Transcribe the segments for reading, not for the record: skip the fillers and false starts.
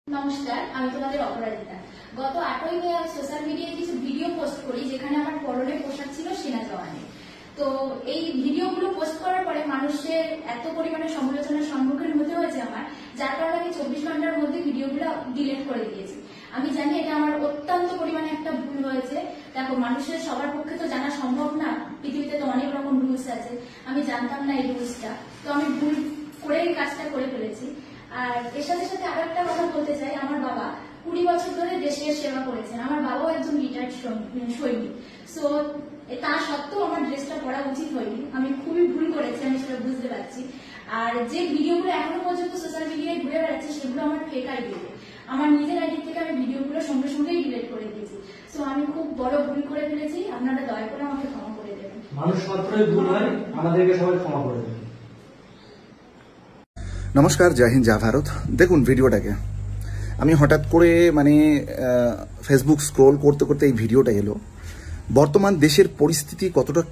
নমস্কার, আমি তোমাদের অপরাজিতা। গত 8ই মে আমি সোশ্যাল মিডিয়ায় কিছু ভিডিও পোস্ট করি যেখানে আমার পরনে পোশাক ছিল সেনা জওয়ানের। তো এই ভিডিওগুলো পোস্ট করার পরে মানুষের এত পরিমাণে সমালোচনার সম্মুখীন হতে হয়েছে আমার, যার কারণে আমি 24 ঘন্টার মধ্যে ভিডিওগুলো ডিলিট করে দিয়েছি। আমি জানি এটা আমার অত্যন্ত পরিমাণে একটা ভুল হয়েছে। দেখো, মানুষের সবার পক্ষে তো জানা সম্ভব না, পৃথিবীতে তো অনেক রকম রুলস আছে। আমি জানতাম না এই রুলসটা, তো আমি ভুল করে এই কাজটা করে ফেলেছি। আর এর সাথে সাথে আরো একটা কথা বলতে চাই, আমার বাবা 20 বছর ধরে দেশের সেবা করেছেন। আমার বাবাও একজন রিটায়ার্ড সৈনিক। সো তা সত্ত্বেও আমার ড্রেসটা পরা উচিত হয়নি। আমি খুবই ভুল করেছি, আমি সেটা বুঝতে পারছি। আর যে ভিডিওগুলো এখনো পর্যন্ত সোশ্যাল মিডিয়ায় ঘুরে বেড়াচ্ছে সেগুলো আমার ফেক আইডি। আমার নিজের আইডি থেকে আমি ভিডিওগুলো সঙ্গে সঙ্গেই ডিলিট করে দিয়েছি। সো আমি খুব বড় ভুল করে ফেলেছি, আপনারা দয়া করে আমাকে ক্ষমা করে দেবেন। মানুষ মাত্রই ভুল হয়, আমাদেরকে সবাই ক্ষমা করে দেবেন। নমস্কার, জয় হিন্দ, জয় ভারত। দেখুন ভিডিওটাকে, আমি হঠাৎ করে ফেসবুক স্ক্রোল করতে করতে এই ভিডিওটা এলো। বর্তমান দেশের পরিস্থিতি কতটা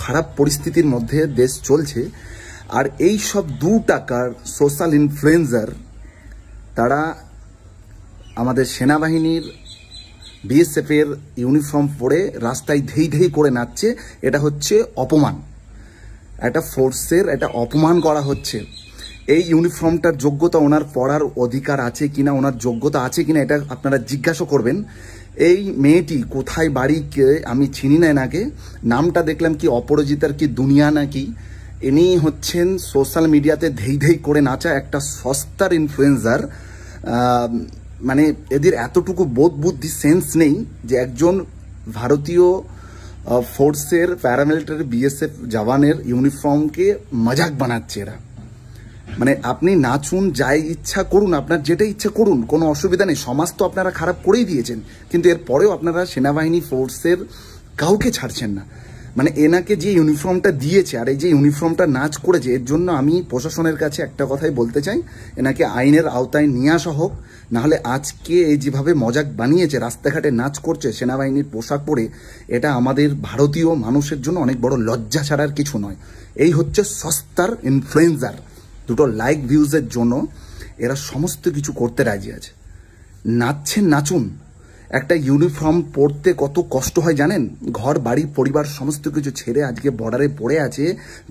খারাপ পরিস্থিতির মধ্যে দেশ চলছে, আর এই সব 2 টাকার সোশ্যাল ইনফ্লুয়েন্সার তারা আমাদের সেনাবাহিনীর বিএসএফ এর ইউনিফর্ম পরে রাস্তায় ধেই ধেই করে নাচছে। এটা হচ্ছে অপমান, একটা ফোর্সের একটা অপমান করা হচ্ছে। এই ইউনিফর্মটার যোগ্যতা ওনার পরার অধিকার আছে কিনা, ওনার যোগ্যতা আছে কিনা এটা আপনারা জিজ্ঞাসা করবেন। এই মেয়েটি কোথায় বাড়ি, কে আমি চিনি না এনাকে, নামটা দেখলাম কি অপরাজিতার কি দুনিয়া নাকি। ইনি হচ্ছেন সোশ্যাল মিডিয়াতে ধেই ধেই করে নাচা একটা সস্তার ইনফ্লুয়েন্সার। মানে এদের এতটুকু বোধ বুদ্ধি সেন্স নেই যে একজন ভারতীয় ফোর্সের প্যারামিলিটারি বিএসএফ জওয়ানের ইউনিফর্মকে মজাক বানাচ্ছে এরা। মানে আপনি নাচুন, যাই ইচ্ছা করুন, আপনার যেটা ইচ্ছা করুন, কোনো অসুবিধা নেই। সমাজ তো আপনারা খারাপ করেই দিয়েছেন, কিন্তু এরপরেও আপনারা সেনাবাহিনী ফোর্সের কাউকে ছাড়ছেন না। মানে এনাকে যে ইউনিফর্মটা দিয়েছে আর এই যে ইউনিফর্মটা নাচ করেছে, এর জন্য আমি প্রশাসনের কাছে একটা কথাই বলতে চাই, এনাকে আইনের আওতায় নিয়ে আসা হোক। নাহলে আজকে এই যেভাবে মজাক বানিয়েছে, রাস্তাঘাটে নাচ করছে সেনাবাহিনীর পোশাক পরে, এটা আমাদের ভারতীয় মানুষের জন্য অনেক বড় লজ্জা ছাড়ার কিছু নয়। এই হচ্ছে সস্তার ইনফ্লুয়েন্সার। 2 লাইক ভিউজের জন্য এরা সমস্ত কিছু করতে রাজি আছে। নাচছেন, নাচুন। একটা ইউনিফর্ম পরতে কত কষ্ট হয় জানেন? ঘর বাড়ি পরিবার সমস্ত কিছু ছেড়ে আজকে বর্ডারে পড়ে আছে,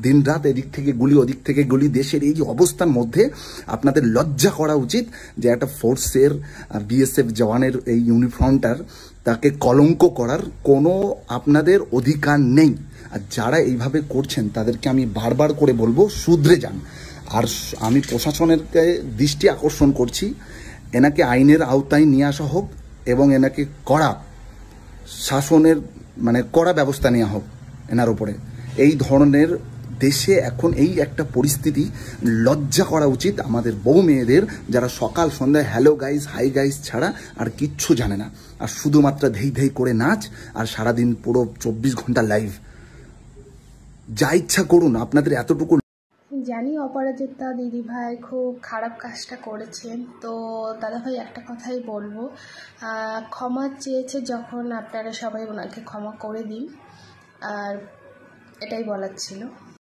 দিনরাত এদিক থেকে গুলি ওদিক থেকে গুলি। দেশের এই যে অবস্থার মধ্যে আপনাদের লজ্জা করা উচিত যে একটা ফোর্সের বিএসএফ জওয়ানের এই ইউনিফর্মটার তাকে কলঙ্ক করার কোনো আপনাদের অধিকার নেই। আর যারা এইভাবে করছেন তাদেরকে আমি বারবার করে বলবো, শুধরে যান। আর আমি প্রশাসনের দৃষ্টি আকর্ষণ করছি, এনাকে আইনের আওতায় নিয়ে আসা হোক এবং এনাকে কড়া শাসনের কড়া ব্যবস্থা নেওয়া হোক এনার উপরে। এই ধরনের দেশে এখন এই একটা পরিস্থিতি, লজ্জা করা উচিত আমাদের বউ মেয়েদের, যারা সকাল সন্ধ্যায় হ্যালো গাইস, হাই গাইস ছাড়া আর কিচ্ছু জানে না, আর শুধুমাত্র ধেই ধেই করে নাচ, আর সারাদিন পুরো 24 ঘন্টা লাইভ। যা ইচ্ছা করুন, আপনাদের এতটুকু। জানি অপরাজিতা দিদিভাই খুব খারাপ কাজটা করেছেন, তো দাদাভাই একটা কথাই বলবো, ক্ষমা চেয়েছে যখন, আপনারা সবাই ওনাকে ক্ষমা করে দিন, আর এটাই বলার ছিল।